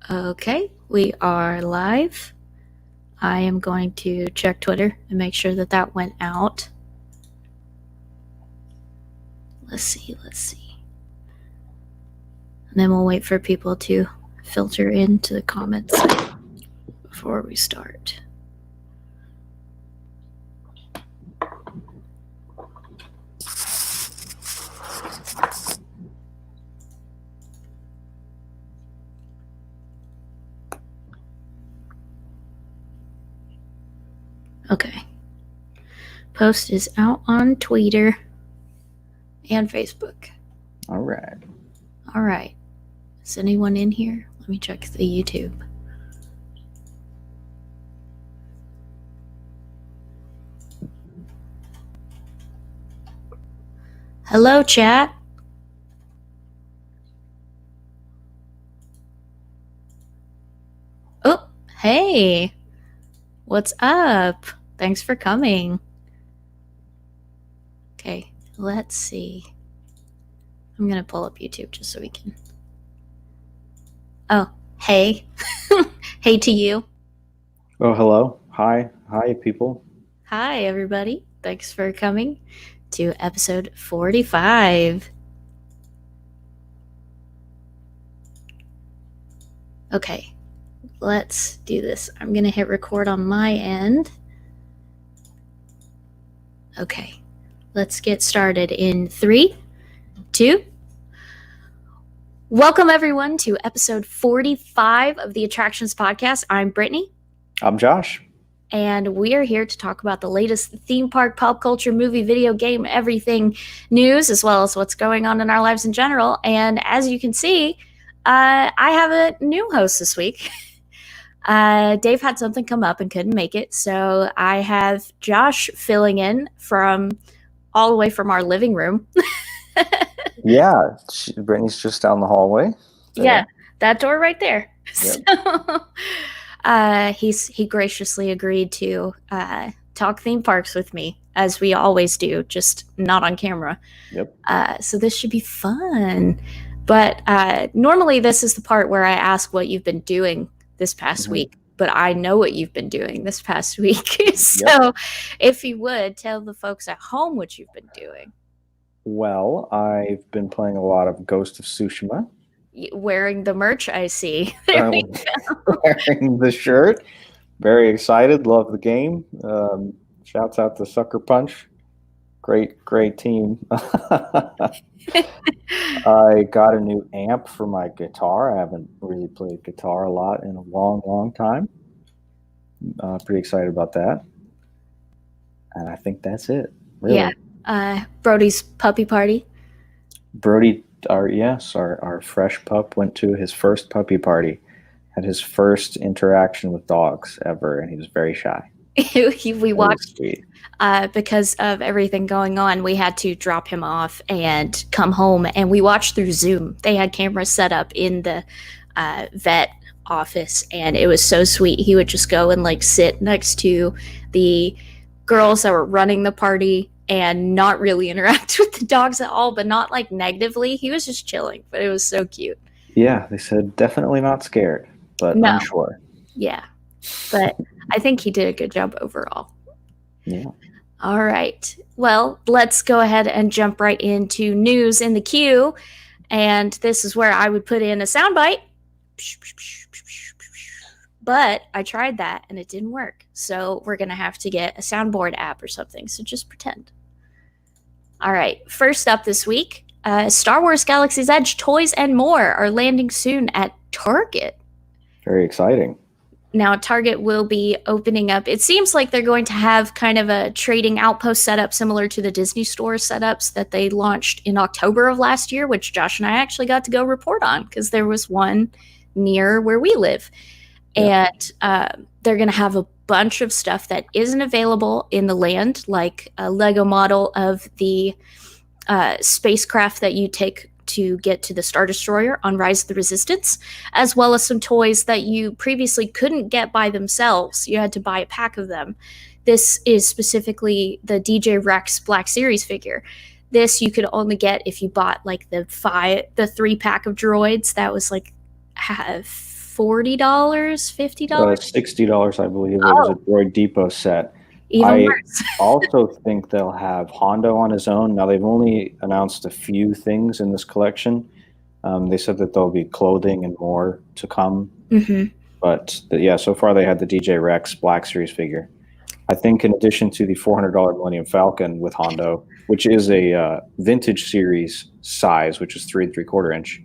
Okay, we are live. I am going to check Twitter and make sure that went out. Let's see. And then we'll wait for people to filter into the comments before we start. Okay. Post is out on Twitter and Facebook. All right. Is anyone in here? Let me check the YouTube. Hello, chat. Oh, hey. What's up? Thanks for coming. Okay, let's see. I'm going to pull up YouTube just so we can. Oh, hey. Hey to you. Oh, hello. Hi, people. Hi, everybody. Thanks for coming to episode 45. Okay, let's do this. I'm going to hit record on my end. Okay, let's get started in 3, 2. Welcome, everyone, to episode 45 of the Attractions Podcast. I'm Brittany. I'm Josh. And we are here to talk about the latest theme park, pop culture, movie, video game, everything news, as well as what's going on in our lives in general. And as you can see, I have a new host this week. Dave had something come up and couldn't make it, so I have Josh filling in from all the way from our living room. Yeah, Brittany's just down the hallway. There. Yeah, that door right there. Yep. So he graciously agreed to talk theme parks with me, as we always do, just not on camera. Yep. So this should be fun. But normally this is the part where I ask what you've been doing this past week, but I know what you've been doing this past week. So if you would, tell the folks at home what you've been doing. Well, I've been playing a lot of Ghost of Tsushima. Wearing the merch, I see. Wearing the shirt. Very excited. Love the game. Shouts out to Sucker Punch. Great team. I got a new amp for my guitar. I haven't really played guitar a lot in a long time. Pretty excited about that. And I think that's it. Really. Yeah. Brody's puppy party. Brody, our fresh pup went to his first puppy party, had his first interaction with dogs ever, and he was very shy. We watched, because of everything going on, we had to drop him off and come home, and we watched through Zoom. They had cameras set up in the vet office, and it was so sweet. He would just go and sit next to the girls that were running the party and not really interact with the dogs at all, but not negatively. He was just chilling, but it was so cute. Yeah, they said definitely not scared, but no. Unsure. Yeah, but I think he did a good job overall. Yeah. All right. Well, let's go ahead and jump right into news in the queue. And this is where I would put in a soundbite. But I tried that and it didn't work. So we're going to have to get a soundboard app or something. So just pretend. All right. First up this week, Star Wars Galaxy's Edge toys and more are landing soon at Target. Very exciting. Now, Target will be opening up. It seems like they're going to have kind of a trading outpost setup similar to the Disney Store setups that they launched in October of last year, which Josh and I actually got to go report on because there was one near where we live. Yeah. And they're going to have a bunch of stuff that isn't available in the land, like a Lego model of the spacecraft that you take to get to the Star Destroyer on Rise of the Resistance, as well as some toys that you previously couldn't get by themselves. You had to buy a pack of them. This is specifically the DJ Rex Black Series figure. This you could only get if you bought the 3-pack of droids. That was $40, $50. $60, I believe. It was a Oh, Droid Depot set. even I worse. also think they'll have Hondo on his own. Now, they've only announced a few things in this collection. They said that there'll be clothing and more to come. Mm-hmm. But yeah, so far they had the DJ Rex Black Series figure. I think in addition to the $400 Millennium Falcon with Hondo, which is a vintage series size, which is 3 3/4 inch,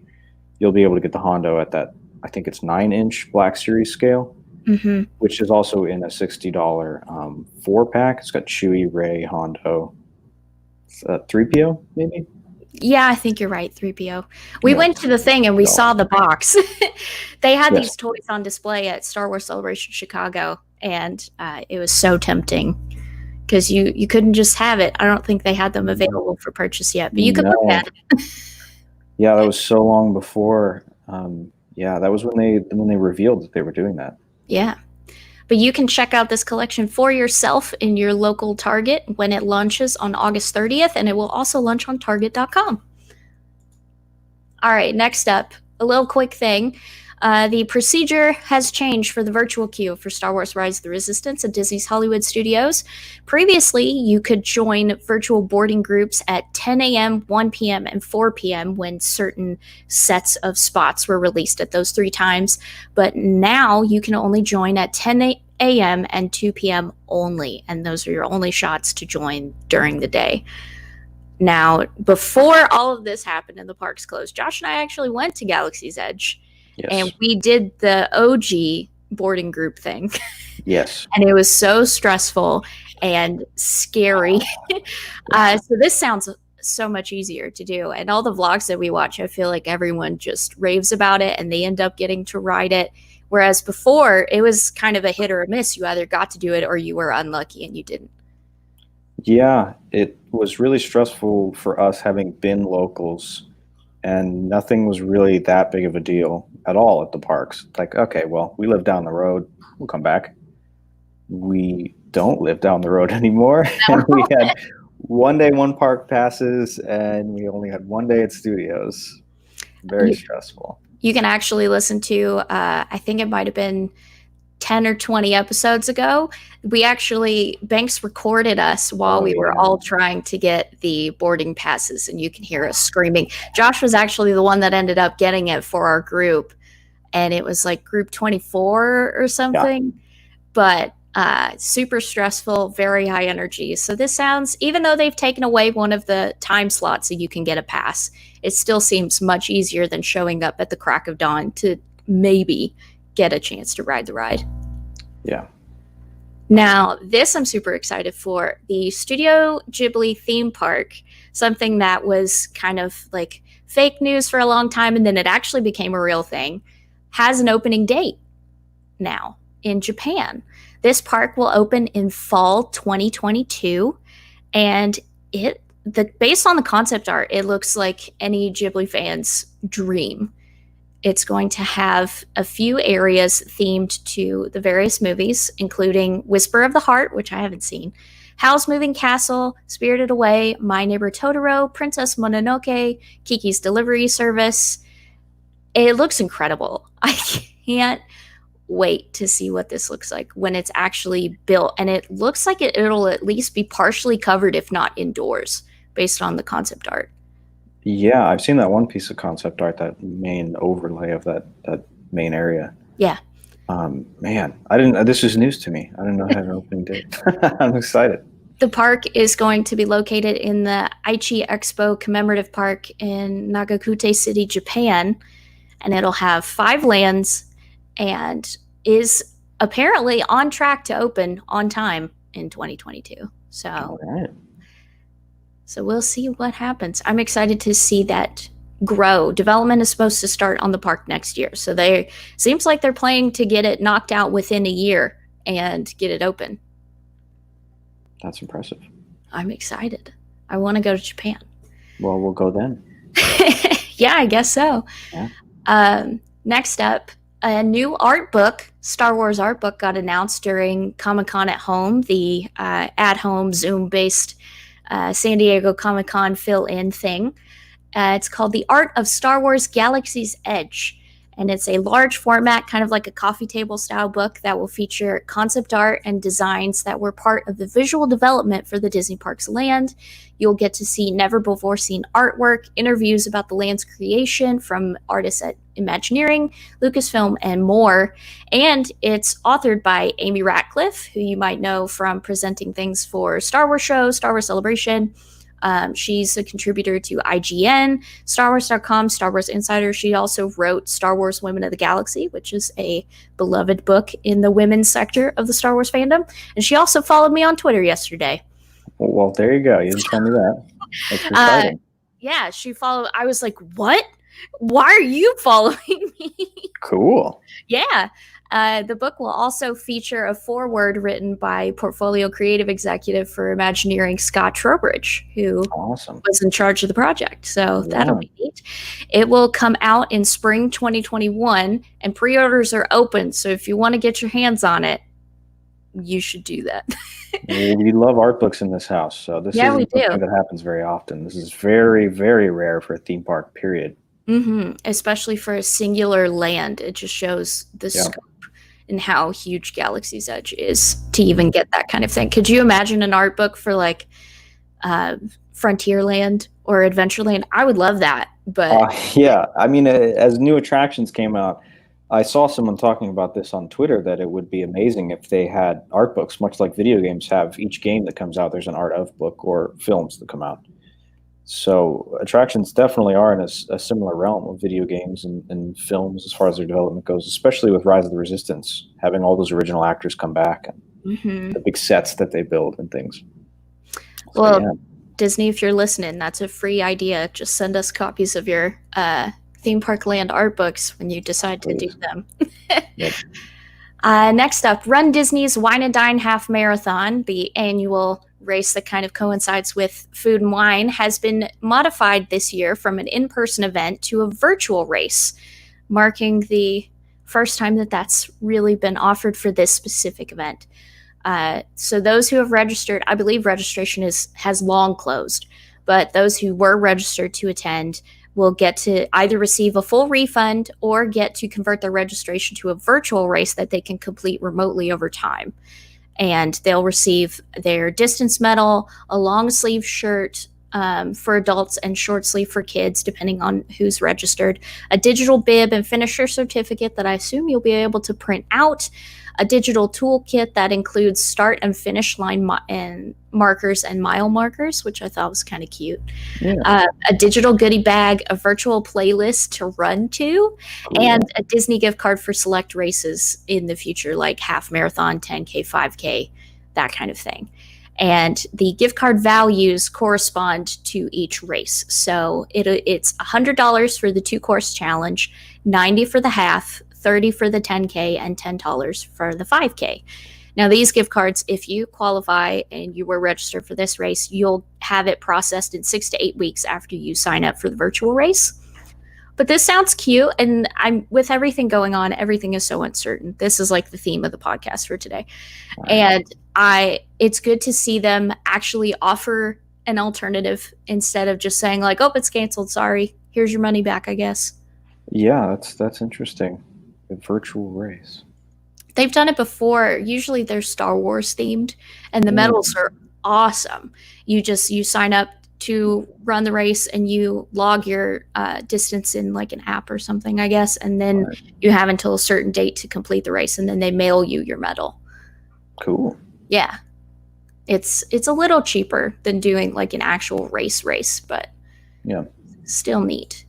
you'll be able to get the Hondo at that, I think it's 9-inch Black Series scale, Mm-hmm. which is also in a $60 4-pack. It's got Chewie, Ray, Hondo, 3PO maybe. Yeah, I think you're right, 3PO. We Yeah. went to the thing and we saw the box. They had Yes. these toys on display at Star Wars Celebration Chicago, and it was so tempting because you couldn't just have it. I don't think they had them available for purchase yet, but you could look No. at it. Yeah, that was so long before. Yeah, that was when they revealed that they were doing that. Yeah. But you can check out this collection for yourself in your local Target when it launches on August 30th, and it will also launch on Target.com. All right, next up, a little quick thing. The procedure has changed for the virtual queue for Star Wars Rise of the Resistance at Disney's Hollywood Studios. Previously, you could join virtual boarding groups at 10 a.m., 1 p.m., and 4 p.m. when certain sets of spots were released at those 3 times. But now you can only join at 10 a.m. and 2 p.m. only, and those are your only shots to join during the day. Now, before all of this happened and the parks closed, Josh and I actually went to Galaxy's Edge. Yes. And we did the OG boarding group thing. Yes. And it was so stressful and scary. So this sounds so much easier to do. And all the vlogs that we watch, I feel like everyone just raves about it and they end up getting to ride it. Whereas before, it was kind of a hit or a miss. You either got to do it or you were unlucky and you didn't. Yeah, it was really stressful for us having been locals, and nothing was really that big of a deal at all at the parks. Like, okay, well, we live down the road. We'll come back. We don't live down the road anymore. And we had one day, one park passes, and we only had one day at studios. Very stressful. You can actually listen to, I think it might have been 10 or 20 episodes ago. Banks recorded us while we were all trying to get the boarding passes, and you can hear us screaming. Josh was actually the one that ended up getting it for our group, and it was like group 24 or something. Yeah. But super stressful, very high energy. So this sounds, even though they've taken away one of the time slots so you can get a pass, it still seems much easier than showing up at the crack of dawn to maybe get a chance to ride the ride. Yeah. Now, this I'm super excited for. The Studio Ghibli theme park, something that was kind of like fake news for a long time, and then it actually became a real thing, has an opening date now in Japan. This park will open in fall 2022, and based on the concept art, it looks like any Ghibli fan's dream. It's going to have a few areas themed to the various movies, including Whisper of the Heart, which I haven't seen, Howl's Moving Castle, Spirited Away, My Neighbor Totoro, Princess Mononoke, Kiki's Delivery Service. It looks incredible. I can't wait to see what this looks like when it's actually built. And it looks like it'll at least be partially covered, if not indoors, based on the concept art. Yeah, I've seen that one piece of concept art, that main overlay of that main area. Yeah. Man, this is news to me. I didn't know it had an opening date. I'm excited. The park is going to be located in the Aichi Expo Commemorative Park in Nagakute City, Japan, and it'll have 5 lands and is apparently on track to open on time in 2022. So, all right. So we'll see what happens. I'm excited to see that grow. Development is supposed to start on the park next year. So seems like they're planning to get it knocked out within a year and get it open. That's impressive. I'm excited. I want to go to Japan. Well, we'll go then. Yeah, I guess so. Yeah. Next up, a new art book, Star Wars art book, got announced during Comic-Con at Home, the at-home Zoom-based San Diego Comic-Con fill-in thing. It's called The Art of Star Wars Galaxy's Edge, And it's a large format, kind of like a coffee table style book that will feature concept art and designs that were part of the visual development for the Disney Parks land. You'll get to see never before seen artwork, interviews about the land's creation from artists at Imagineering, Lucasfilm, and more. And it's authored by Amy Ratcliffe, who you might know from presenting things for Star Wars Show, Star Wars Celebration. She's a contributor to IGN, StarWars.com, Star Wars Insider. She also wrote Star Wars Women of the Galaxy, which is a beloved book in the women's sector of the Star Wars fandom. And she also followed me on Twitter yesterday. Well, there you go. You didn't tell me that. That's exciting. Yeah, she followed. I was like, what? Why are you following me? Cool. Yeah. The book will also feature a foreword written by portfolio creative executive for Imagineering, Scott Trowbridge, who was in charge of the project. So that'll be neat. It will come out in spring 2021, and pre-orders are open. So if you want to get your hands on it, you should do that. We love art books in this house. So this isn't something that happens very often. This is very, very rare for a theme park, period. Mm-hmm. Especially for a singular land. It just shows the scope and how huge Galaxy's Edge is to even get that kind of thing. Could you imagine an art book for like Frontierland or Adventureland? I would love that. But yeah, I mean, as new attractions came out, I saw someone talking about this on Twitter, that it would be amazing if they had art books, much like video games have. Each game that comes out, there's an art of book, or films that come out. So attractions definitely are in a similar realm of video games and films as far as their development goes, especially with Rise of the Resistance, having all those original actors come back and the big sets that they build and things. So, well, Disney, if you're listening, that's a free idea. Just send us copies of your theme park land art books when you decide to do them. Yep. Next up, Run Disney's Wine and Dine Half Marathon, the annual race that kind of coincides with Food and Wine, has been modified this year from an in-person event to a virtual race, marking the first time that that's really been offered for this specific event. So those who have registered, I believe registration has long closed, but those who were registered to attend will get to either receive a full refund or get to convert their registration to a virtual race that they can complete remotely over time. And they'll receive their distance medal, a long sleeve shirt for adults and short sleeve for kids, depending on who's registered, a digital bib and finisher certificate that I assume you'll be able to print out, a digital toolkit that includes start and finish line and markers and mile markers, which I thought was kind of cute. Yeah. A digital goodie bag, a virtual playlist to run to, and a Disney gift card for select races in the future, like half marathon, 10K, 5K, that kind of thing. And the gift card values correspond to each race. So it's $100 for the 2-course challenge, $90 for the half, $30 for the 10K, and $10 for the 5K. Now, these gift cards, if you qualify and you were registered for this race, you'll have it processed in 6 to 8 weeks after you sign up for the virtual race. But this sounds cute, and with everything going on, everything is so uncertain. This is like the theme of the podcast for today. Right. And it's good to see them actually offer an alternative instead of just saying like, oh, it's canceled, sorry, here's your money back, I guess. Yeah, that's interesting. A virtual race. They've done it before. Usually they're Star Wars themed, and the medals are awesome. You sign up to run the race and you log your distance in like an app or something, I guess, and then you have until a certain date to complete the race, and then they mail you your medal. Cool. Yeah. It's a little cheaper than doing like an actual race, but yeah, still neat.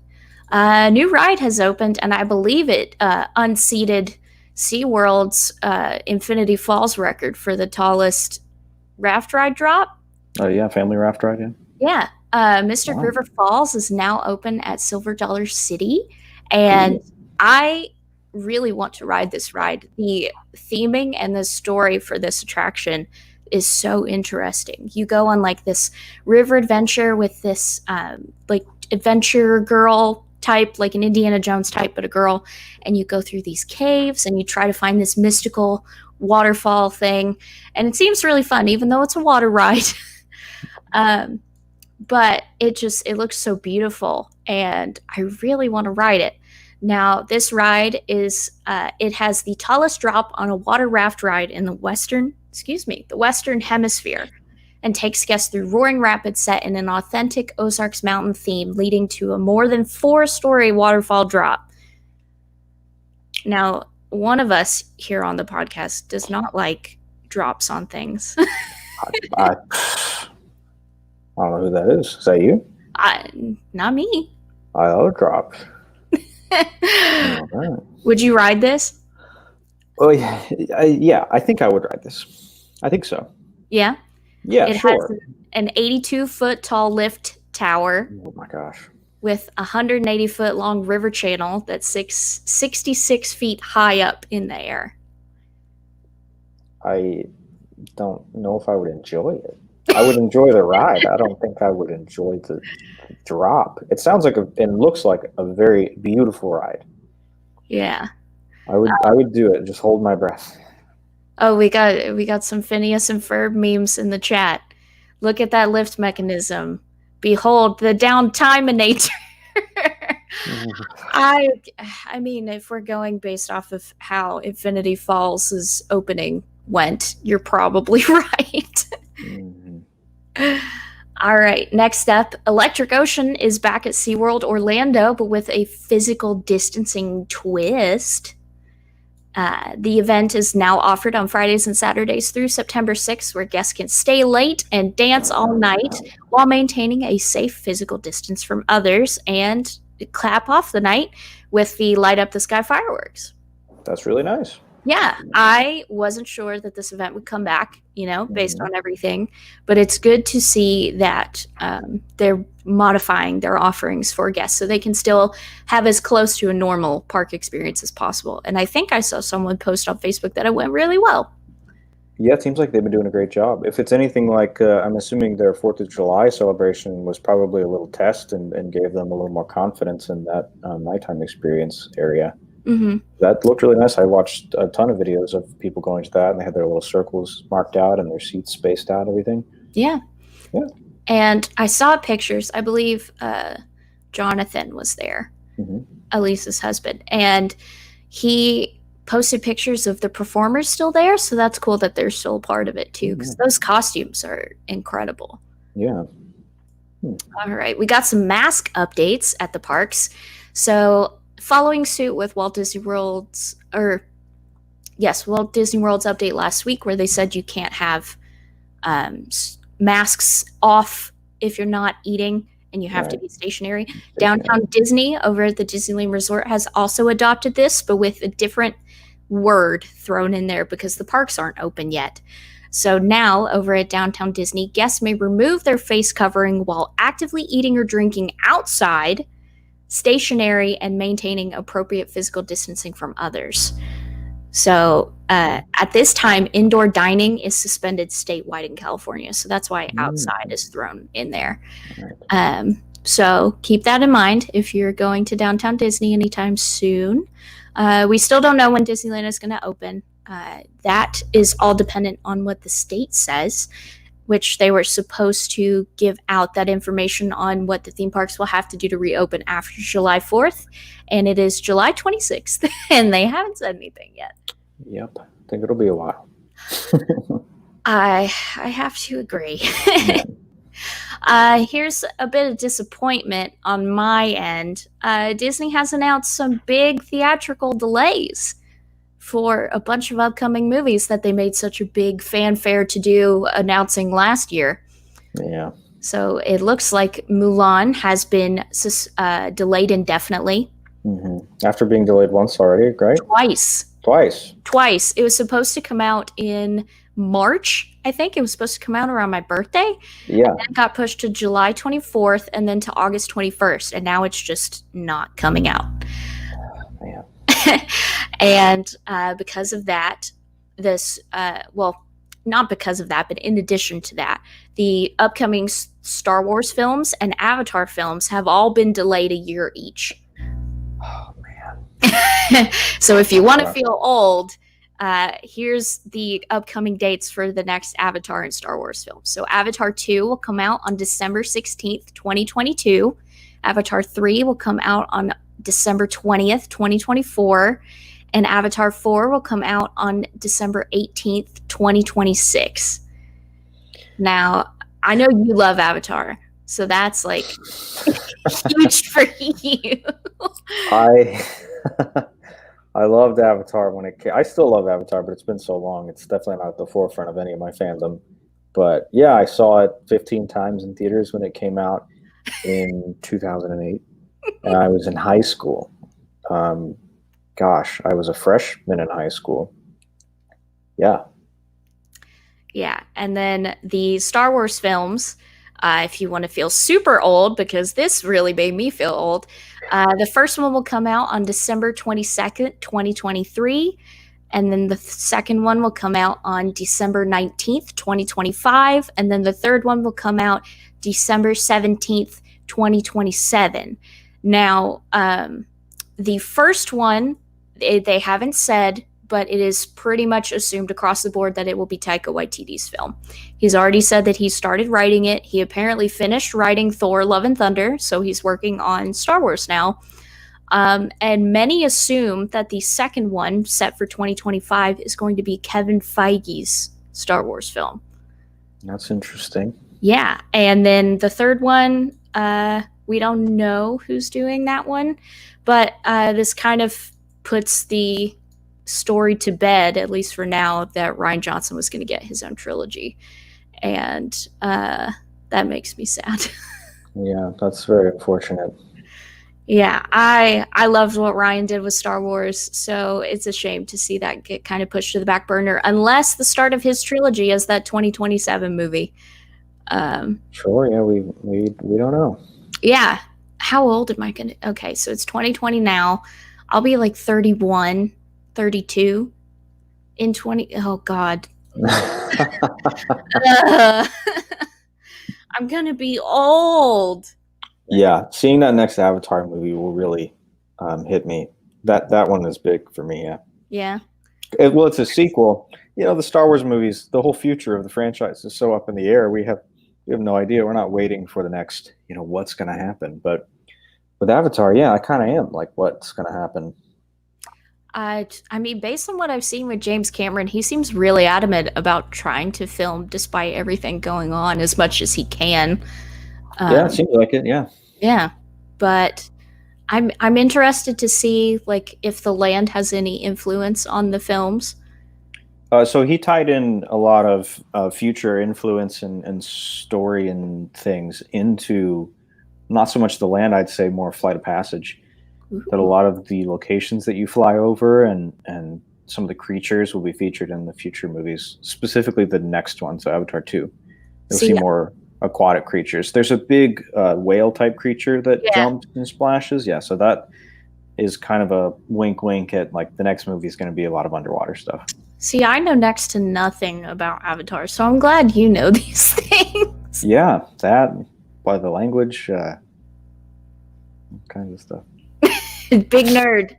A new ride has opened, and I believe it unseated SeaWorld's Infinity Falls record for the tallest raft ride drop. Oh, yeah, family raft ride, yeah. Yeah. Mystic River Falls is now open at Silver Dollar City, and I really want to ride this ride. The theming and the story for this attraction is so interesting. You go on like this river adventure with this like adventure girl type, like an Indiana Jones type, but a girl, and you go through these caves and you try to find this mystical waterfall thing, and it seems really fun, even though it's a water ride. But it looks so beautiful, and I really want to ride it. Now, this ride is it has the tallest drop on a water raft ride in the Western Hemisphere, and takes guests through roaring rapids set in an authentic Ozarks mountain theme, leading to a more than 4-story waterfall drop. Now, one of us here on the podcast does not like drops on things. I don't know who that is. Is that you? Not me. I love drops. Right. Would you ride this? Oh yeah, I think I would ride this. I think so. Yeah. Yeah, it sure. has an 82-foot tall lift tower. Oh my gosh. With a 180-foot long river channel that's 66 feet high up in the air. I don't know if I would enjoy it. I would enjoy the ride. I don't think I would enjoy the drop. It sounds like and looks like a very beautiful ride. Yeah. I would do it. Just hold my breath. Oh, we got some Phineas and Ferb memes in the chat. Look at that lift mechanism. Behold the downtiminator. I mean, if we're going based off of how Infinity Falls' opening went, you're probably right. All right, next up, Electric Ocean is back at SeaWorld Orlando, but with a physical distancing twist. The event is now offered on Fridays and Saturdays through September 6th, where guests can stay late and dance all night while maintaining a safe physical distance from others, and clap off the night with the Light Up the Sky fireworks. That's really nice. Yeah, I wasn't sure that this event would come back, based on everything, but it's good to see that they're modifying their offerings for guests so they can still have as close to a normal park experience as possible. And I think I saw someone post on Facebook that it went really well. Yeah, it seems like they've been doing a great job. If it's anything like, I'm assuming their 4th of July celebration was probably a little test and gave them a little more confidence in that nighttime experience area. Mm-hmm. That looked really nice. I watched a ton of videos of people going to that, and they had their little circles marked out and their seats spaced out, everything. Yeah. Yeah. And I saw pictures. I believe Jonathan was there, Elise's husband, and he posted pictures of the performers still there. So that's cool that they're still a part of it too, because those costumes are incredible. Yeah. All right. We got some mask updates at the parks. So following suit with Walt Disney World's update last week, where they said you can't have masks off if you're not eating and you have to be stationary. Downtown Disney over at the Disneyland Resort has also adopted this, but with a different word thrown in there because the parks aren't open yet. So now over at Downtown Disney, guests may remove their face covering while actively eating or drinking outside, stationary, and maintaining appropriate physical distancing from others. So at this time, indoor dining is suspended statewide in California. So that's why outside is thrown in there. So keep that in mind if you're going to Downtown Disney anytime soon. We still don't know when Disneyland is going to open. That is all dependent on what the state says, which they were supposed to give out that information on what the theme parks will have to do to reopen after July 4th. And it is July 26th, and they haven't said anything yet. Yep. I think it'll be a while. I have to agree. Here's a bit of disappointment on my end. Disney has announced some big theatrical delays for a bunch of upcoming movies that they made such a big fanfare to do announcing last year. Yeah. So it looks like Mulan has been delayed indefinitely. After being delayed once already, right? Twice. It was supposed to come out in March, I think. It was supposed to come out around my birthday. Yeah. And then it got pushed to July 24th and then to August 21st. And now it's just not coming out. Man. And because of that, not because of that, but in addition to that, the upcoming Star Wars films and Avatar films have all been delayed a year each. Oh, man. So if you want to feel old, here's the upcoming dates for the next Avatar and Star Wars films. So Avatar 2 will come out on December 16th, 2022. Avatar 3 will come out on December 20th, 2024, and Avatar 4 will come out on December 18th, 2026. Now, I know you love Avatar, so that's like huge for you. I I loved Avatar when it came. I still love Avatar, but it's been so long. It's definitely not at the forefront of any of my fandom. But yeah, I saw it 15 times in theaters when it came out in 2008, and I was in high school. Um, Gosh, I was a freshman in high school. Yeah. Yeah, and then the Star Wars films, if you want to feel super old, because this really made me feel old, the first one will come out on December 22nd, 2023. And then the second one will come out on December 19th, 2025. And then the third one will come out December 17th, 2027. Now, the first one, they haven't said, but it is pretty much assumed across the board that it will be Taika Waititi's film. He's already said that he started writing it. He apparently finished writing Thor: Love and Thunder, so he's working on Star Wars now. And many assume that the second one, set for 2025, is going to be Kevin Feige's Star Wars film. That's interesting. Yeah, and then the third one, we don't know who's doing that one, but this kind of puts the story to bed, at least for now, that Rian Johnson was going to get his own trilogy. And that makes me sad. Yeah, that's very unfortunate. Yeah, I loved what Ryan did with Star Wars, so it's a shame to see that get kind of pushed to the back burner, unless the start of his trilogy is that 2027 movie. Sure, yeah, we don't know. Yeah, how old am I going to... Okay, so it's 2020 now. I'll be like 31, 32 in 20... Oh, God. I'm going to be old. Yeah, seeing that next Avatar movie will really hit me. That one is big for me. Yeah. Yeah. Well, it's a sequel. You know, the Star Wars movies, the whole future of the franchise is so up in the air. We have no idea. We're not waiting for the next, what's going to happen. But with Avatar, yeah, I kind of am like, what's going to happen? I mean, based on what I've seen with James Cameron, he seems really adamant about trying to film despite everything going on as much as he can. Yeah, it seems like it. Yeah. Yeah, but I'm interested to see like if the land has any influence on the films. So he tied in a lot of future influence and story and things into not so much the land, I'd say more Flight of Passage. Ooh. That a lot of the locations that you fly over and some of the creatures will be featured in the future movies, specifically the next one, so Avatar 2. You'll see more aquatic creatures. There's a big whale type creature that jumps and splashes. Yeah, so that is kind of a wink wink at like the next movie is going to be a lot of underwater stuff. See, I know next to nothing about Avatar, so I'm glad you know these things. Yeah, that, by the language, kinds of stuff. Big nerd.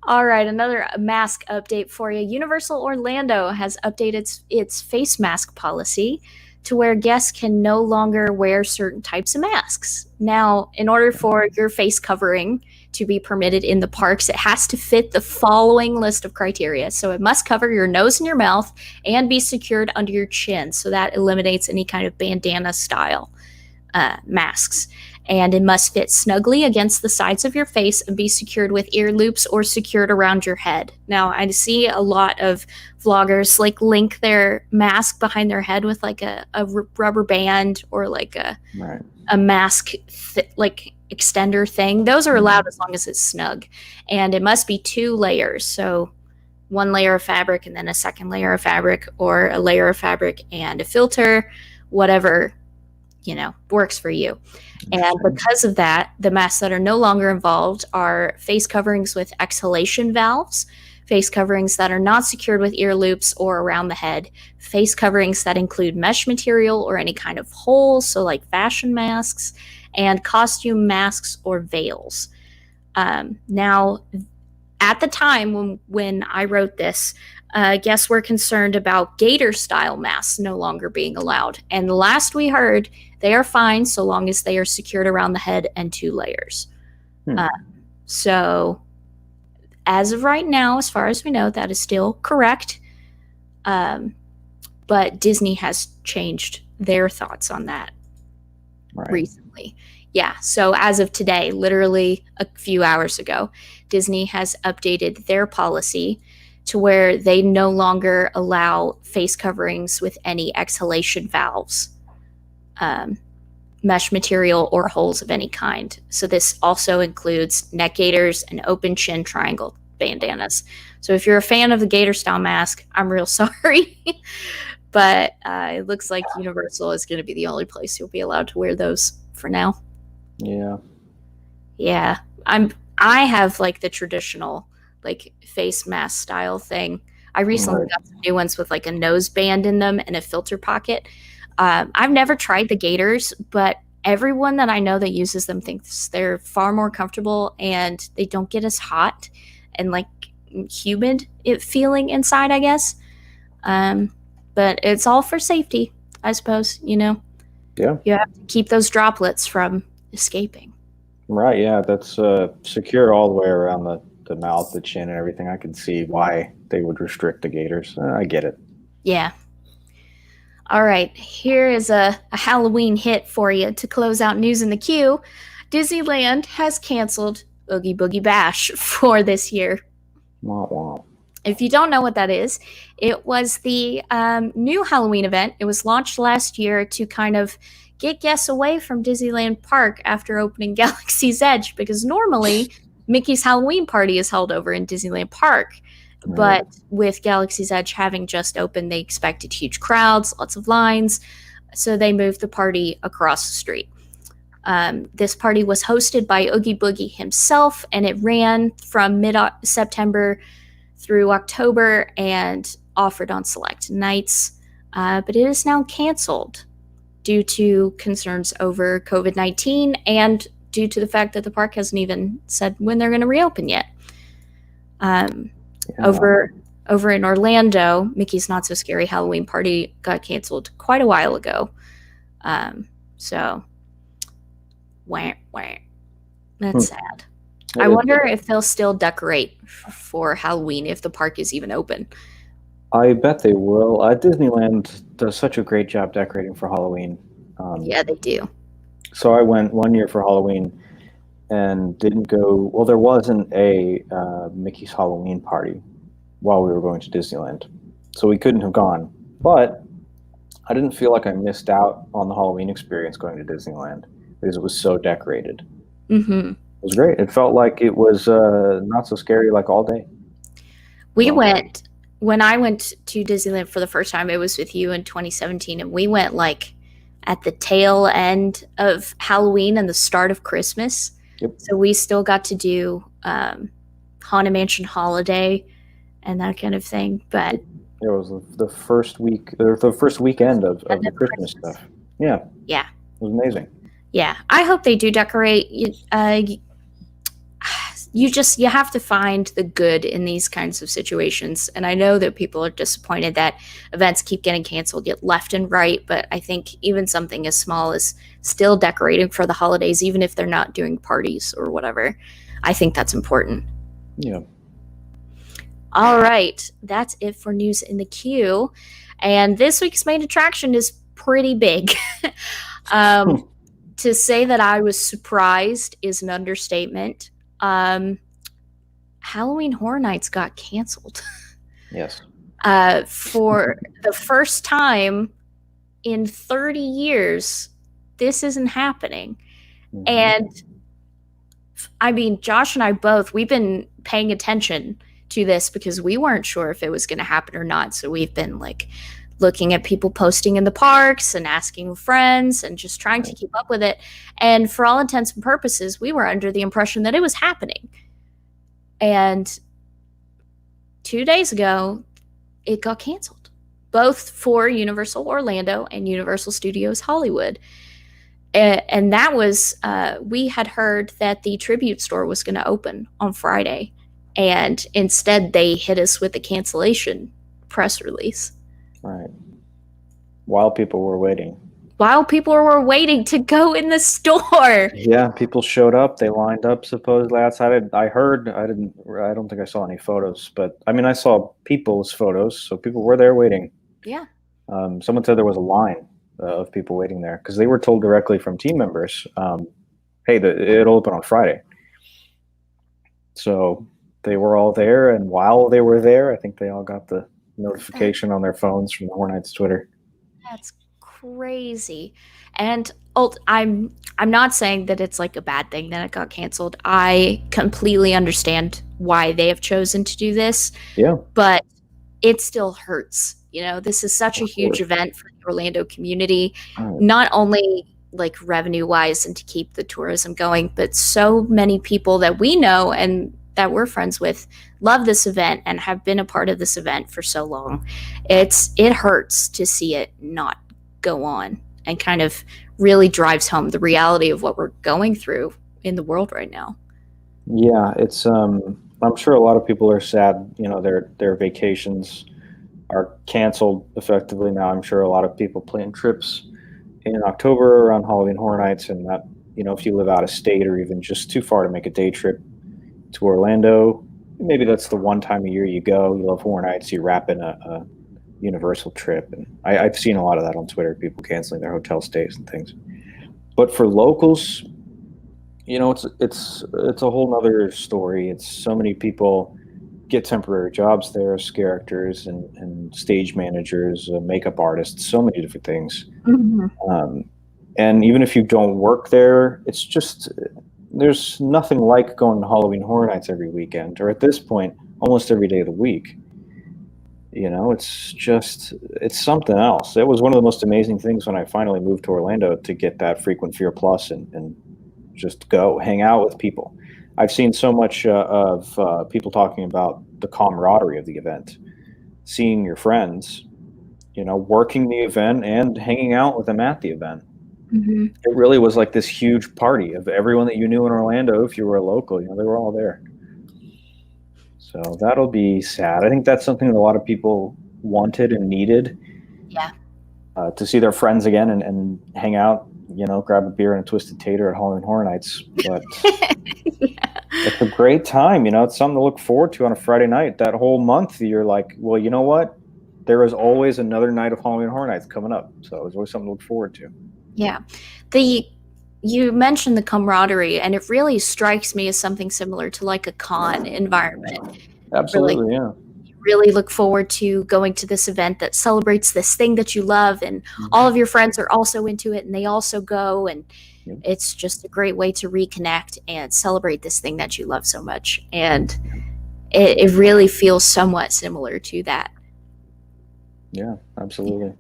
All right, another mask update for you. Universal Orlando has updated its face mask policy to where guests can no longer wear certain types of masks. Now, in order for your face covering to be permitted in the parks, it has to fit the following list of criteria. So it must cover your nose and your mouth and be secured under your chin. So that eliminates any kind of bandana style masks. And it must fit snugly against the sides of your face and be secured with ear loops or secured around your head. Now, I see a lot of vloggers like link their mask behind their head with like a rubber band or like a mask like extender thing. Those are allowed as long as it's snug. And it must be 2 layers. So 1 layer of fabric and then a second layer of fabric, or a layer of fabric and a filter, whatever, works for you. And because of that, the masks that are no longer involved are face coverings with exhalation valves, face coverings that are not secured with ear loops or around the head, face coverings that include mesh material or any kind of hole, so like fashion masks, and costume masks or veils. Now, at the time when I wrote this, guests were concerned about gator-style masks no longer being allowed. And last we heard, they are fine so long as they are secured around the head and 2 layers. So as of right now, as far as we know, that is still correct. But Disney has changed their thoughts on that recently. Yeah, so as of today, literally a few hours ago, Disney has updated their policy to where they no longer allow face coverings with any exhalation valves, mesh material, or holes of any kind. So this also includes neck gaiters and open chin triangle bandanas. So if you're a fan of the gator style mask, I'm real sorry. But it looks like Universal is going to be the only place you'll be allowed to wear those for now. Yeah. I have like the traditional like face mask style thing. I recently got some new ones with like a nose band in them and a filter pocket. I've never tried the gaiters, but everyone that I know that uses them thinks they're far more comfortable and they don't get as hot and like humid feeling inside, I guess. But it's all for safety, I suppose, Yeah. You have to keep those droplets from escaping. Right, yeah, that's secure all the way around the mouth, the chin, and everything. I can see why they would restrict the gaiters. I get it. Yeah. All right, here is a Halloween hit for you to close out news in the queue. Disneyland has canceled Oogie Boogie Bash for this year. Wow. If you don't know what that is, it was the new Halloween event. It was launched last year to kind of get guests away from Disneyland Park after opening Galaxy's Edge, because normally Mickey's Halloween party is held over in Disneyland Park. But with Galaxy's Edge having just opened, they expected huge crowds, lots of lines, so they moved the party across the street. This party was hosted by Oogie Boogie himself, and it ran from mid-September through October and offered on select nights. But it is now canceled due to concerns over COVID-19 and due to the fact that the park hasn't even said when they're going to reopen yet. Over in Orlando, Mickey's Not So Scary Halloween Party got canceled quite a while ago. So, wah. That's sad. I wonder if they'll still decorate for Halloween if the park is even open. I bet they will. Disneyland does such a great job decorating for Halloween. Yeah, they do. So I went one year for Halloween and didn't go. Well, there wasn't a Mickey's Halloween party while we were going to Disneyland, so we couldn't have gone. But I didn't feel like I missed out on the Halloween experience going to Disneyland because it was so decorated. Mm-hmm. It was great. It felt like it was not so scary, like all day. When I went to Disneyland for the first time, it was with you in 2017, and we went like at the tail end of Halloween and the start of Christmas. Yep. So we still got to do Haunted Mansion Holiday and that kind of thing. But it was the first week, or the first weekend of the Christmas stuff. Yeah. Yeah. It was amazing. Yeah. I hope they do decorate. You have to find the good in these kinds of situations. And I know that people are disappointed that events keep getting canceled left and right, but I think even something as small as still decorating for the holidays, even if they're not doing parties or whatever, I think that's important. Yeah. All right. That's it for news in the queue. And this week's main attraction is pretty big. To say that I was surprised is an understatement. Halloween Horror Nights got canceled. Yes. For the first time in 30 years, this isn't happening. Mm-hmm. And I mean, Josh and I both, we've been paying attention to this because we weren't sure if it was going to happen or not. So we've been like looking at people posting in the parks and asking friends and just trying to keep up with it. And for all intents and purposes, we were under the impression that it was happening. And 2 days ago, it got canceled, both for Universal Orlando and Universal Studios Hollywood. And that was, we had heard that the Tribute Store was going to open on Friday. And instead, they hit us with a cancellation press release. Right. While people were waiting. While people were waiting to go in the store. Yeah, people showed up. They lined up supposedly outside. I heard. I don't think I saw any photos, but I mean, I saw people's photos. So people were there waiting. Yeah. Someone said there was a line of people waiting there because they were told directly from team members, "Hey, it'll open on Friday." So they were all there, and while they were there, I think they all got the notification on their phones from the Hornets Twitter. That's crazy. And I'm not saying that it's like a bad thing that it got canceled. I completely understand why they have chosen to do this. Yeah. But it still hurts. This is such a huge event for the Orlando community, not only like revenue wise and to keep the tourism going, but so many people that we know and that we're friends with love this event and have been a part of this event for so long. It hurts to see it not go on, and kind of really drives home the reality of what we're going through in the world right now. Yeah, it's I'm sure a lot of people are sad, their vacations are canceled effectively now. I'm sure a lot of people plan trips in October around Halloween Horror Nights, and that, if you live out of state or even just too far to make a day trip to Orlando, maybe that's the one time a year you go. You love Horror Nights, you wrap in a Universal trip, and I've seen a lot of that on Twitter, people canceling their hotel stays and things. But for locals, it's a whole nother story. It's so many people get temporary jobs there as characters and stage managers, makeup artists, so many different things. Mm-hmm. And even if you don't work there, it's just, there's nothing like going to Halloween Horror Nights every weekend, or at this point, almost every day of the week. It's something else. It was one of the most amazing things when I finally moved to Orlando to get that frequent Fear Plus and just go hang out with people. I've seen so much of people talking about the camaraderie of the event, seeing your friends, working the event and hanging out with them at the event. Mm-hmm. It really was like this huge party of everyone that you knew in Orlando. If you were a local, they were all there. So that'll be sad. I think that's something that a lot of people wanted and needed. Yeah. To see their friends again and hang out, grab a beer and a twisted tater at Halloween Horror Nights. But yeah. It's a great time. It's something to look forward to on a Friday night. That whole month, you're like, well, you know what? There is always another night of Halloween Horror Nights coming up. So there's always something to look forward to. Yeah. You mentioned the camaraderie, and it really strikes me as something similar to like a con environment. Absolutely, yeah. You really look forward to going to this event that celebrates this thing that you love, and all of your friends are also into it, and they also go, and it's just a great way to reconnect and celebrate this thing that you love so much. And it really feels somewhat similar to that. Yeah, absolutely.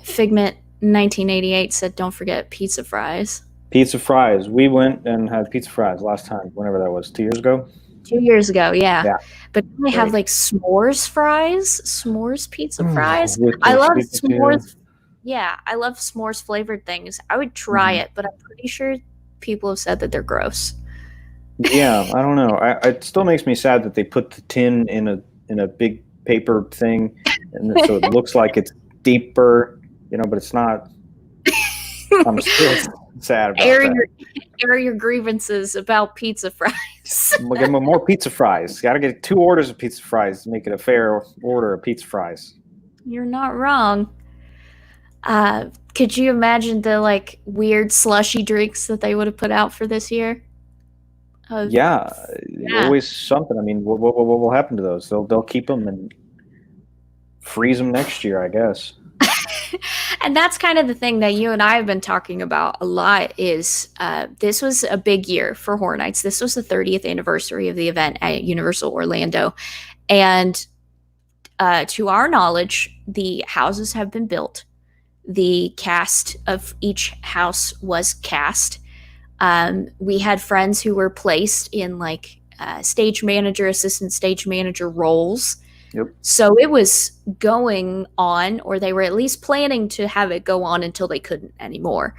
Figment 1988 said, "Don't forget pizza fries." Pizza fries. We went and had pizza fries last time, whenever that was, 2 years ago. 2 years ago, yeah. But they have like s'mores fries, s'mores pizza fries. I love s'mores. Yeah, I love s'mores flavored things. I would try it, but I'm pretty sure people have said that they're gross. Yeah, I don't know. It still makes me sad that they put the tin in a big paper thing, and so it looks like it's deeper, but it's not. I'm still sad about that. Air your grievances about pizza fries. We'll get more pizza fries. Got to get 2 orders of pizza fries to make it a fair order of pizza fries. You're not wrong. Could you imagine the like weird slushy drinks that they would have put out for this year? Yeah, always something. I mean, what will happen to those? They'll keep them and freeze them next year, I guess. And that's kind of the thing that you and I have been talking about a lot is this was a big year for Horror Nights. This was the 30th anniversary of the event at Universal Orlando. And to our knowledge, the houses have been built. The cast of each house was cast. We had friends who were placed in like stage manager, assistant stage manager roles. Yep. So it was going on, or they were at least planning to have it go on until they couldn't anymore.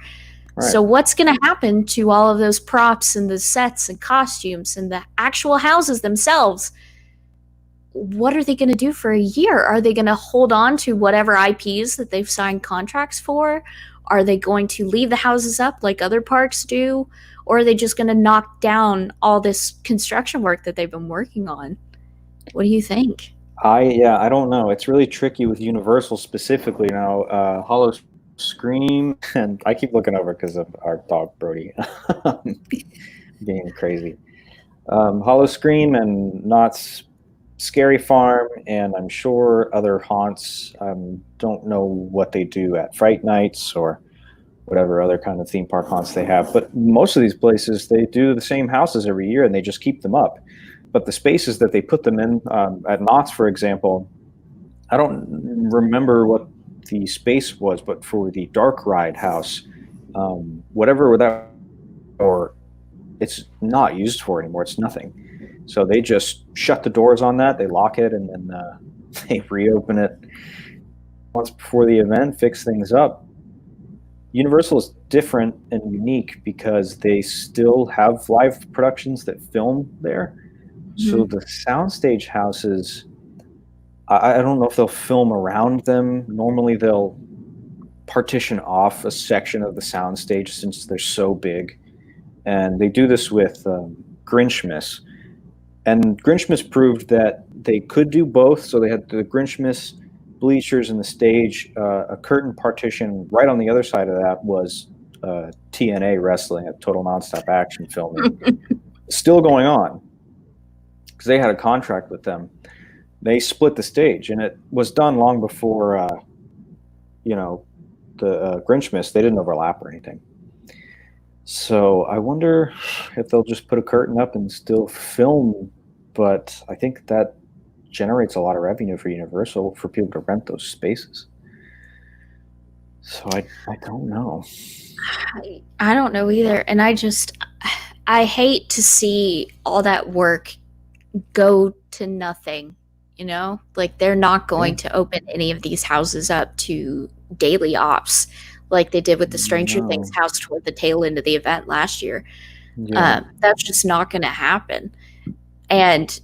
Right. So what's going to happen to all of those props and the sets and costumes and the actual houses themselves? What are they going to do for a year? Are they going to hold on to whatever IPs that they've signed contracts for? Are they going to leave the houses up like other parks do? Or are they just going to knock down all this construction work that they've been working on? What do you think? I don't know. It's really tricky with Universal specifically now. Hollow Scream, and I keep looking over because of our dog Brody being crazy. Hollow Scream and Knott's Scary Farm, and I'm sure other haunts. Don't know what they do at Fright Nights or whatever other kind of theme park haunts they have. But most of these places, they do the same houses every year and they just keep them up. But the spaces that they put them in, at Knott's, for example, I don't remember what the space was, but for the Dark Ride house, whatever that, or it's not used for anymore. It's nothing. So they just shut the doors on that. They lock it and then they reopen it once before the event, fix things up. Universal is different and unique because they still have live productions that film there. Mm-hmm. So the soundstage houses, I don't know if they'll film around them. Normally they'll partition off a section of the soundstage since they're so big. And they do this with Grinchmas. And Grinchmas proved that they could do both. So they had the Grinchmas bleachers in the stage. A curtain partition right on the other side of that was TNA wrestling, at Total Nonstop Action filming. Still going on because they had a contract with them. They split the stage, and it was done long before, the Grinchmas. They didn't overlap or anything. So I wonder if they'll just put a curtain up and still film, but I think that generates a lot of revenue for Universal for people to rent those spaces. So I don't know. I don't know either. And I hate to see all that work go to nothing, like they're not going to open any of these houses up to daily ops like they did with the Stranger Things house toward the tail end of the event last year. Yeah. That's just not going to happen. And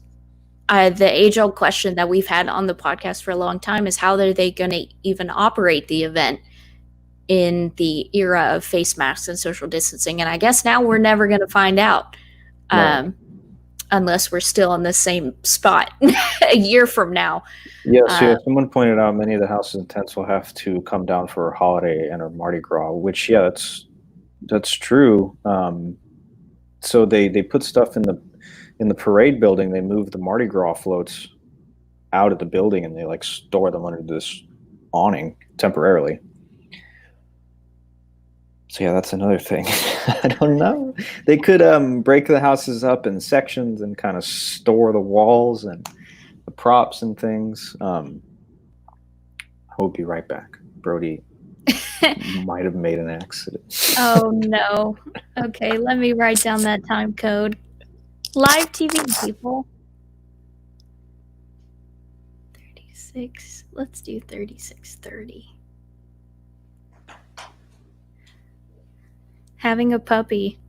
the age-old question that we've had on the podcast for a long time is how are they going to even operate the event in the era of face masks and social distancing? And I guess now we're never going to find out. Right. Unless we're still in the same spot a year from now. Yeah, someone pointed out many of the houses and tents will have to come down for a holiday and or Mardi Gras, which, yeah, that's true. So they put stuff in the parade building. They move the Mardi Gras floats out of the building and they like store them under this awning temporarily. So yeah, that's another thing. I don't know. They could break the houses up in sections and kind of store the walls and the props and things. I'll be right back. Brody might have made an accident. Oh no. Okay, let me write down that time code. Live TV, people. 36. Let's do 36:30. Having a puppy.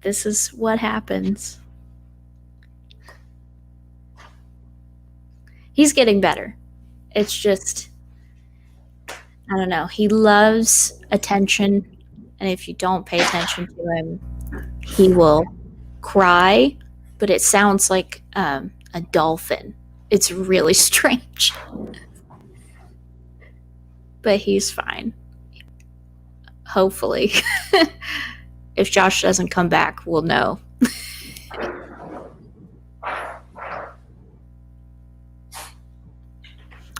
This is what happens. He's getting better. It's just, I don't know. He loves attention. And if you don't pay attention to him, he will cry. But it sounds like a dolphin. It's really strange. But he's fine. Hopefully. If Josh doesn't come back, we'll know.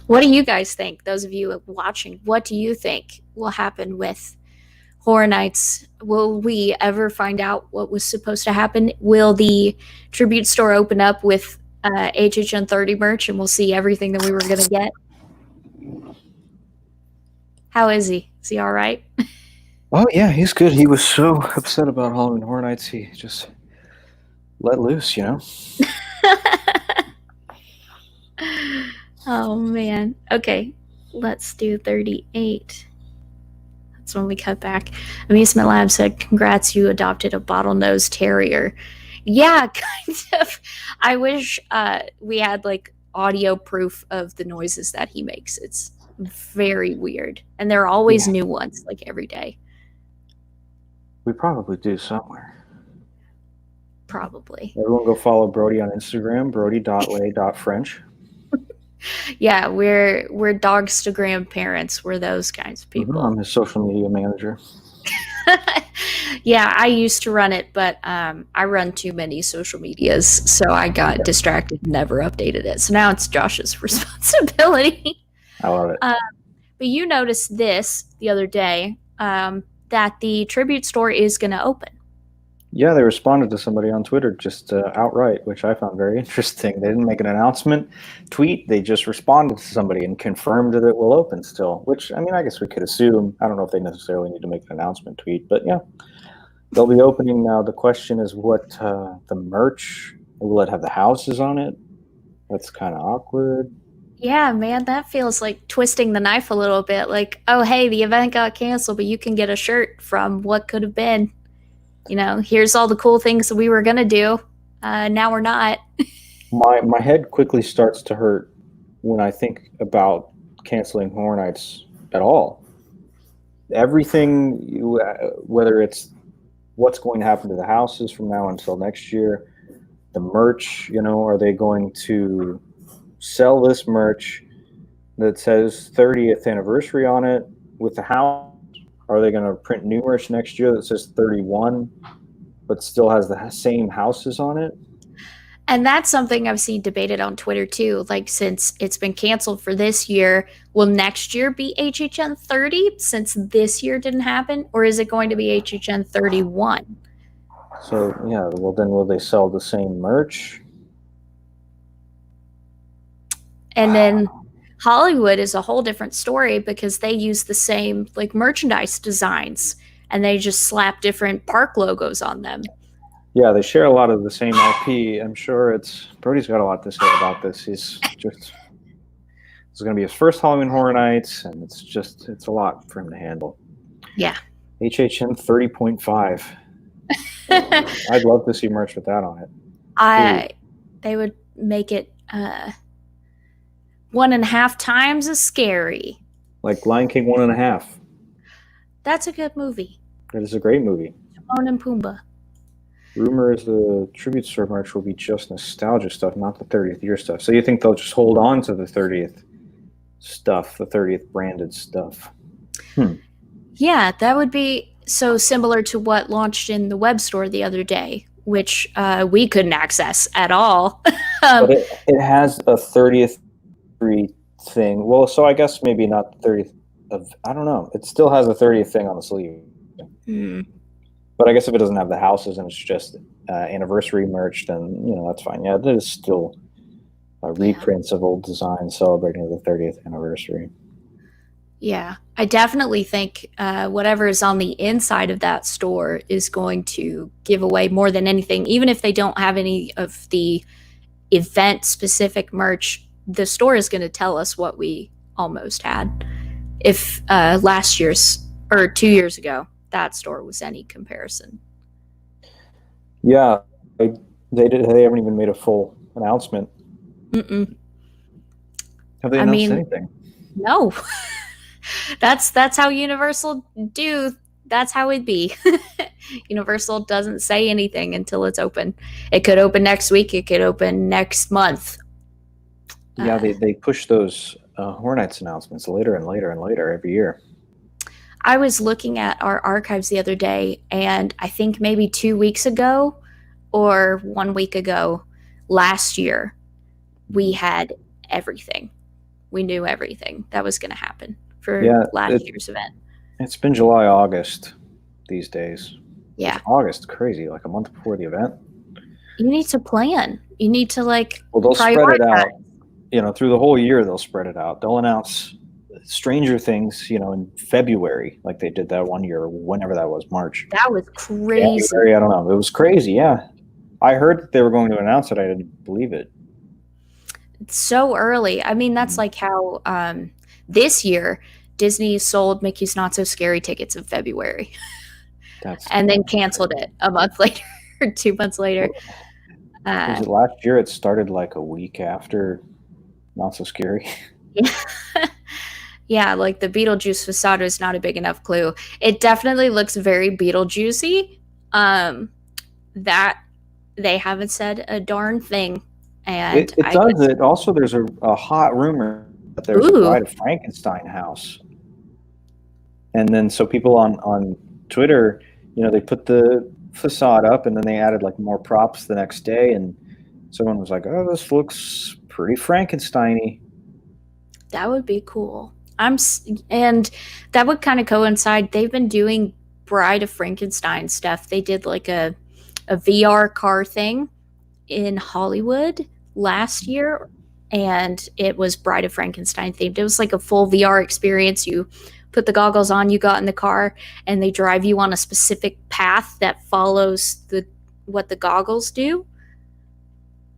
What do you guys think? Those of you watching, what do you think will happen with Horror Nights? Will we ever find out what was supposed to happen? Will the tribute store open up with HHN 30 merch and we'll see everything that we were going to get? How is he? Is he all right? Oh, yeah, he's good. He was so upset about Halloween Horror Nights, he just let loose, Oh, man. Okay, let's do 38. Let's That's when we cut back. Amusement Lab said, "Congrats, you adopted a bottlenose terrier." Yeah, kind of. I wish we had like audio proof of the noises that he makes. It's very weird, and there are always new ones, like every day. We probably do somewhere. Probably. Everyone go follow Brody on Instagram, brody.lay.french. Yeah, we're dogstagram parents. We're those kinds of people. I'm his social media manager. Yeah, I used to run it, but I run too many social medias, so I got distracted and never updated it. So now it's Josh's responsibility. I love it. But you noticed this the other day, that the tribute store is going to open. Yeah, they responded to somebody on Twitter just outright, which I found very interesting. They didn't make an announcement tweet. They just responded to somebody and confirmed that it will open still, which, I mean, I guess we could assume. I don't know if they necessarily need to make an announcement tweet, but yeah, they'll be opening now. The question is what the merch, will it have the houses on it? That's kind of awkward. Yeah, man, that feels like twisting the knife a little bit. Like, oh, hey, the event got canceled, but you can get a shirt from what could have been. You know, here's all the cool things that we were going to do. Now we're not. My head quickly starts to hurt when I think about canceling Horror Nights at all. Everything, whether it's what's going to happen to the houses from now until next year, the merch, you know, are they going to sell this merch that says 30th anniversary on it with the house? Are they going to print new merch next year that says 31 but still has the same houses on it? And that's something I've seen debated on Twitter too. Like, since it's been canceled for this year, will next year be HHN 30 since this year didn't happen? Or is it going to be HHN 31? So, yeah, well, then will they sell the same merch? And then Hollywood is a whole different story because they use the same like merchandise designs and they just slap different park logos on them. Yeah, they share a lot of the same IP. I'm sure Brody's got a lot to say about this. It's going to be his first Halloween Horror Nights, and it's a lot for him to handle. Yeah. HHN 30.5. I'd love to see merch with that on it. They would make it 1.5 times as scary. Like Lion King 1.5. That's a good movie. It is a great movie. Timon and Pumbaa. Rumor is the tribute store merch will be just nostalgia stuff, not the 30th year stuff. So you think they'll just hold on to the 30th stuff, the 30th branded stuff? Yeah, that would be so similar to what launched in the web store the other day, which we couldn't access at all. But it has a 30th thing. Well, so I guess maybe not the 30th of, I don't know. It still has a 30th thing on the sleeve. But I guess if it doesn't have the houses and it's just anniversary merch, then, you know, that's fine. Yeah, there's still reprints of old designs celebrating the 30th anniversary. Yeah, I definitely think whatever is on the inside of that store is going to give away more than anything. Even if they don't have any of the event-specific merch, the store is going to tell us what we almost had. If last year's or 2 years ago, that store was any comparison. Yeah, they haven't even made a full announcement. Have they announced anything? No. That's how Universal do. That's how it be. Universal doesn't say anything until it's open. It could open next week. It could open next month. Yeah, they push those Horror Nights announcements later and later and later every year. I was looking at our archives the other day, and I think maybe 2 weeks ago or 1 week ago last year, we had everything. We knew everything that was going to happen for last year's event. It's been July, August these days. Yeah. August, crazy, like a month before the event. You need to plan. You need to they'll prioritize. Spread it out. You know, through the whole year, they'll spread it out. They'll announce Stranger Things, you know, in February, like they did that one year, whenever that was, March. That was crazy. January, I don't know. It was crazy, yeah. I heard that they were going to announce it. I didn't believe it. It's so early. I mean, that's like how this year Disney sold Mickey's Not So Scary tickets in February That's and then canceled it a month later, 2 months later. was it last year? It started like a week after Not So Scary. Yeah. Yeah, like the Beetlejuice facade is not a big enough clue. It definitely looks very Beetlejuicy. That they haven't said a darn thing. And It does. It also, there's a hot rumor that there's a Bride of Frankenstein house. And then so people on Twitter, they put the facade up and then they added like more props the next day, and someone was like, "Oh, this looks pretty Frankenstein-y." That would be cool. And that would kind of coincide. They've been doing Bride of Frankenstein stuff. They did like a VR car thing in Hollywood last year, and it was Bride of Frankenstein themed. It was like a full VR experience. You put the goggles on, you got in the car, and they drive you on a specific path that follows what the goggles do.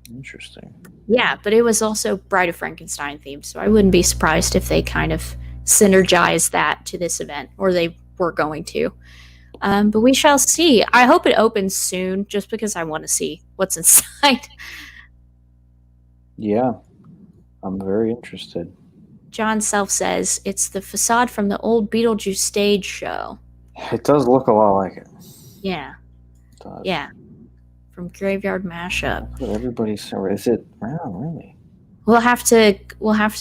Interesting. Yeah, but it was also Bride of Frankenstein themed, so I wouldn't be surprised if they kind of synergized that to this event, or they were going to. But we shall see. I hope it opens soon, just because I want to see what's inside. Yeah, I'm very interested. John Self says it's the facade from the old Beetlejuice stage show. It does look a lot like it. Yeah. It does. Yeah. From Graveyard Mashup. That's what everybody's saying. Is it? Wow, really? We'll have to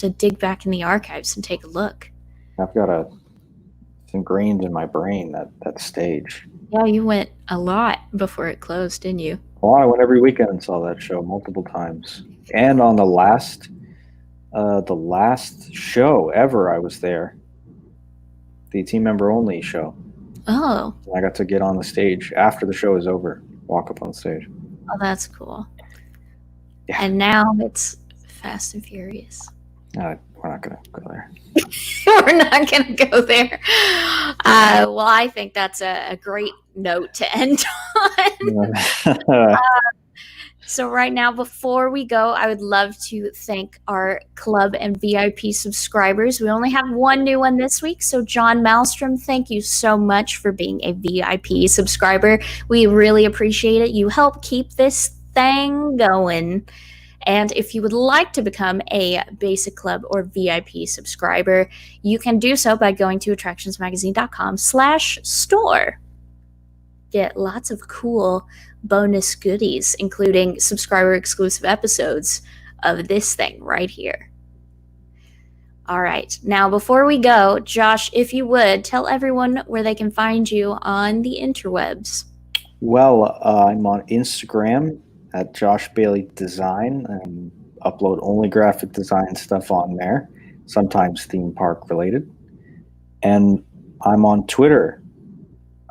dig back in the archives and take a look. It's ingrained in my brain, that stage. Yeah, you went a lot before it closed, didn't you? Well, I went every weekend and saw that show multiple times. And on the last show ever, I was there. The team member only show. Oh. I got to get on the stage after the show is over. Walk up on stage. Oh, that's cool. Yeah. And now it's Fast and Furious. We're not going to go there. We're not going to go there. Well, I think that's a great note to end on. So right now, before we go, I would love to thank our club and VIP subscribers. We only have one new one this week. So John Malmstrom, thank you so much for being a VIP subscriber. We really appreciate it. You help keep this thing going. And if you would like to become a Basic Club or VIP subscriber, you can do so by going to attractionsmagazine.com/store. Get lots of cool bonus goodies, including subscriber exclusive episodes of this thing right here. All right. Now, before we go, Josh, if you would, tell everyone where they can find you on the interwebs. Well, I'm on Instagram at Josh Bailey Design and upload only graphic design stuff on there, sometimes theme park related. And I'm on Twitter.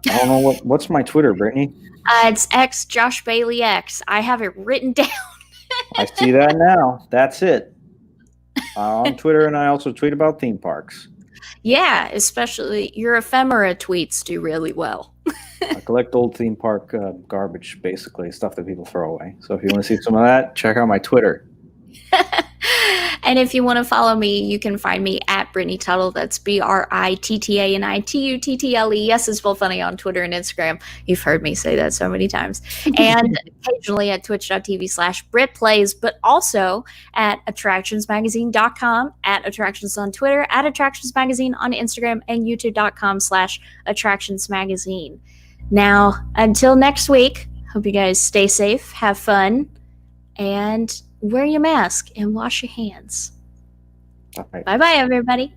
I don't know what's my Twitter, Brittany? It's X Josh Bailey X. I have it written down. I see that now. That's it. On Twitter, and I also tweet about theme parks. Yeah, especially your ephemera tweets do really well. I collect old theme park garbage, basically, stuff that people throw away. So if you want to see some of that, check out my Twitter. And if you want to follow me, you can find me at Brittany Tuttle. That's BRITTANITUTTLE. Yes, it's both funny on Twitter and Instagram. You've heard me say that so many times. And occasionally at twitch.tv/BritPlays, but also at attractionsmagazine.com, at Attractions on Twitter, at Attractions Magazine on Instagram, and youtube.com/attractionsmagazine. Now, until next week, hope you guys stay safe, have fun, and wear your mask and wash your hands. All right. Bye-bye, everybody.